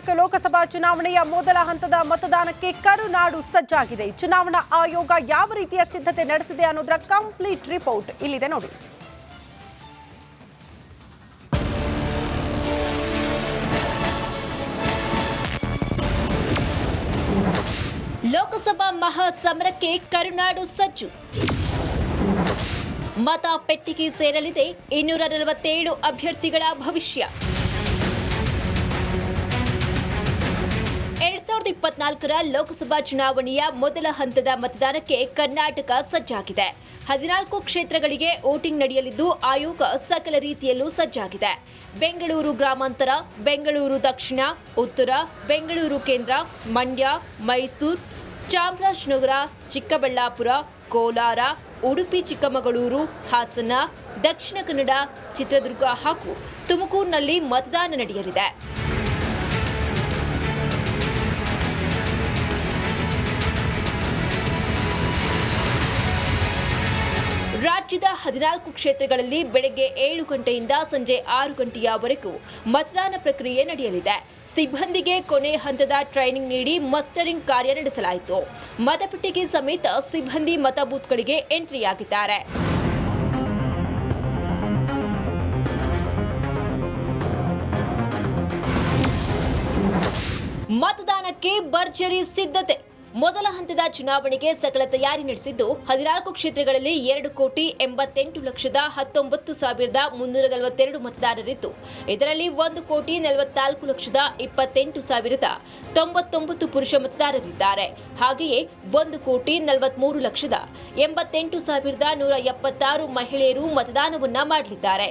ಕರ್ನಾಟಕ ಲೋಕಸಭಾ ಚುನಾವಣೆಯ ಮೊದಲ ಹಂತದ ಮತದಾನಕ್ಕೆ ಕರುನಾಡು ಸಜ್ಜಾಗಿದೆ. ಚುನಾವಣಾ ಆಯೋಗ ಯಾವ ರೀತಿಯ ಸಿದ್ಧತೆ ನಡೆಸಿದೆ ಅನ್ನೋದರ ಕಂಪ್ಲೀಟ್ ರಿಪೋರ್ಟ್ ಇಲ್ಲಿದೆ ನೋಡಿ. ಲೋಕಸಭಾ ಮಹಾಸಮರಕ್ಕೆ ಕರುನಾಡು ಸಜ್ಜು. ಮತ ಪೆಟ್ಟಿಗೆ ಸೇರಲಿದೆ 247 ಅಭ್ಯರ್ಥಿಗಳ ಭವಿಷ್ಯ. 2024ರ ಲೋಕಸಭಾ ಚುನಾವಣೆಯ ಮೊದಲ ಹಂತದ ಮತದಾನಕ್ಕೆ ಕರ್ನಾಟಕ ಸಜ್ಜಾಗಿದೆ. 14 ಕ್ಷೇತ್ರಗಳಿಗೆ ವೋಟಿಂಗ್ ನಡೆಯಲಿದ್ದು ಆಯೋಗ ಸಕಲ ರೀತಿಯಲ್ಲೂ ಸಜ್ಜಾಗಿದೆ. ಬೆಂಗಳೂರು ಗ್ರಾಮಾಂತರ, ಬೆಂಗಳೂರು ದಕ್ಷಿಣ, ಉತ್ತರ, ಬೆಂಗಳೂರು ಕೇಂದ್ರ, ಮಂಡ್ಯ, ಮೈಸೂರು, ಚಾಮರಾಜನಗರ, ಚಿಕ್ಕಬಳ್ಳಾಪುರ, ಕೋಲಾರ, ಉಡುಪಿ ಚಿಕ್ಕಮಗಳೂರು, ಹಾಸನ, ದಕ್ಷಿಣ ಕನ್ನಡ, ಚಿತ್ರದುರ್ಗ ಹಾಗೂ ತುಮಕೂರಿನಲ್ಲಿ ಮತದಾನ ನಡೆಯಲಿದೆ. ರಾಜ್ಯದ 14 ಕ್ಷೇತ್ರಗಳಲ್ಲಿ ಬೆಳಗ್ಗೆ 7 ಗಂಟೆಯಿಂದ ಸಂಜೆ 6 ಗಂಟೆಯವರೆಗೂ ಮತದಾನ ಪ್ರಕ್ರಿಯೆ ನಡೆಯಲಿದೆ. ಸಿಬ್ಬಂದಿಗೆ ಕೊನೆ ಹಂತದ ಟ್ರೈನಿಂಗ್ ನೀಡಿ ಮಸ್ಟರಿಂಗ್ ಕಾರ್ಯ ನಡೆಸಲಾಯಿತು. ಮತಪೆಟ್ಟಿಗೆ ಸಮೇತ ಸಿಬ್ಬಂದಿ ಮತ ಬೂತ್ಗಳಿಗೆ ಎಂಟ್ರಿಯಾಗಿದ್ದಾರೆ. ಮತದಾನಕ್ಕೆ ಭರ್ಜರಿ ಸಿದ್ಧತೆ. ಮೊದಲ ಹಂತದ ಚುನಾವಣೆಗೆ ಸಕಲ ತಯಾರಿ ನಡೆಸಿದ್ದು 14 ಕ್ಷೇತ್ರಗಳಲ್ಲಿ 2,88,19,342 ಮತದಾರರಿದ್ದು, ಇದರಲ್ಲಿ 1,44,28,099 ಪುರುಷ ಮತದಾರರಿದ್ದಾರೆ. ಹಾಗೆಯೇ 1,43,88,176 ಮಹಿಳೆಯರು ಮತದಾನವನ್ನ ಮಾಡಲಿದ್ದಾರೆ.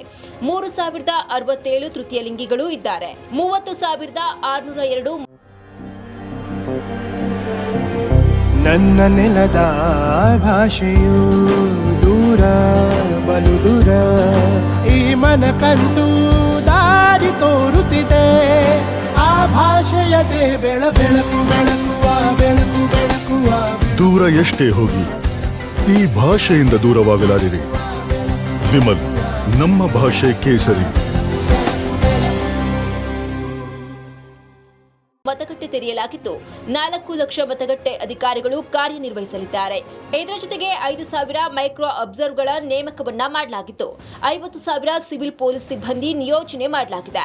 3,067 ತೃತೀಯ ಲಿಂಗಿಗಳು ಇದ್ದಾರೆ. 30,602 ನನ್ನ ನೆಲದ ಭಾಷೆಯು ದೂರ ಬಲು ದೂರ, ಈ ಮನಕಂತೂ ದಾರಿ ತೋರುತ್ತಿದೆ. ಆ ಭಾಷೆಯದೇ ಬೆಳಕು ಬೆಳಕುವ ಬೆಳಕು ಬೆಳಕುವ. ದೂರ ಎಷ್ಟೇ ಹೋಗಿ ಈ ಭಾಷೆಯಿಂದ ದೂರವಾಗಲಾರಿರಿ. ವಿಮಲ್, ನಮ್ಮ ಭಾಷೆ ಕೇಸರಿ. ಮತಗಟ್ಟೆ ತೆರೆಯಲಾಗಿದ್ದು 4 ಲಕ್ಷ ಮತಗಟ್ಟೆ ಅಧಿಕಾರಿಗಳು ಕಾರ್ಯನಿರ್ವಹಿಸಲಿದ್ದಾರೆ. ಇದರ ಜೊತೆಗೆ 5,000 ಮೈಕ್ರೋ ಅಬ್ಸರ್ವರ್ಗಳ ನೇಮಕವನ್ನ ಮಾಡಲಾಗಿದ್ದು, 50,000 ಸಿವಿಲ್ ಪೊಲೀಸ್ ಸಿಬ್ಬಂದಿ ನಿಯೋಜನೆ ಮಾಡಲಾಗಿದೆ.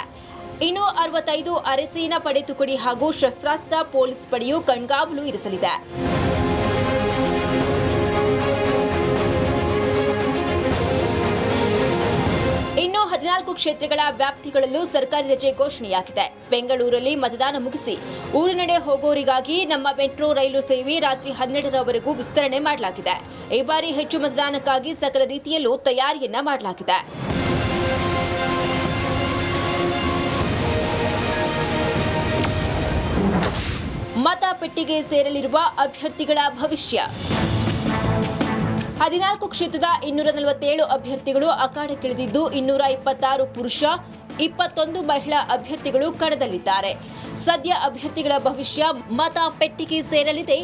ಇನ್ನು 65 ಅರೆಸೇನಾ ಪಡೆ ತುಕಡಿ ಹಾಗೂ ಶಸ್ತ್ರಾಸ್ತ್ರ ಪೊಲೀಸ್ ಪಡೆಯು ಕಣ್ಗಾವಲು ಇರಿಸಲಿದೆ. ಇನ್ನು 14 ಕ್ಷೇತ್ರಗಳ ವ್ಯಾಪ್ತಿಗಳಲ್ಲೂ ಸರ್ಕಾರಿ ರಜೆ ಘೋಷಣೆಯಾಗಿದೆ. ಬೆಂಗಳೂರಲ್ಲಿ ಮತದಾನ ಮುಗಿಸಿ ಊರಿನೆಡೆ ಹೋಗೋರಿಗಾಗಿ ನಮ್ಮ ಮೆಟ್ರೋ ರೈಲು ಸೇವೆ ರಾತ್ರಿ 12ರವರೆಗೂ ವಿಸ್ತರಣೆ ಮಾಡಲಾಗಿದೆ. ಈ ಬಾರಿ ಹೆಚ್ಚು ಮತದಾನಕ್ಕಾಗಿ ಸಕಲ ರೀತಿಯಲ್ಲೂ ತಯಾರಿಯನ್ನ ಮಾಡಲಾಗಿದೆ. ಮತ ಪೆಟ್ಟಿಗೆ ಸೇರಲಿರುವ ಅಭ್ಯರ್ಥಿಗಳ ಭವಿಷ್ಯ. 14 ಕ್ಷೇತ್ರದ 247 ಅಭ್ಯರ್ಥಿಗಳು ಅಖಾಡಕ್ಕಿಳಿದಿದ್ದು, 226 ಪುರುಷ, 21 ಮಹಿಳಾ ಅಭ್ಯರ್ಥಿಗಳು ಕಣದಲ್ಲಿದ್ದಾರೆ. ಸದ್ಯ ಅಭ್ಯರ್ಥಿಗಳ ಭವಿಷ್ಯ ಮತ ಪೆಟ್ಟಿಗೆ ಸೇರಲಿದೆ.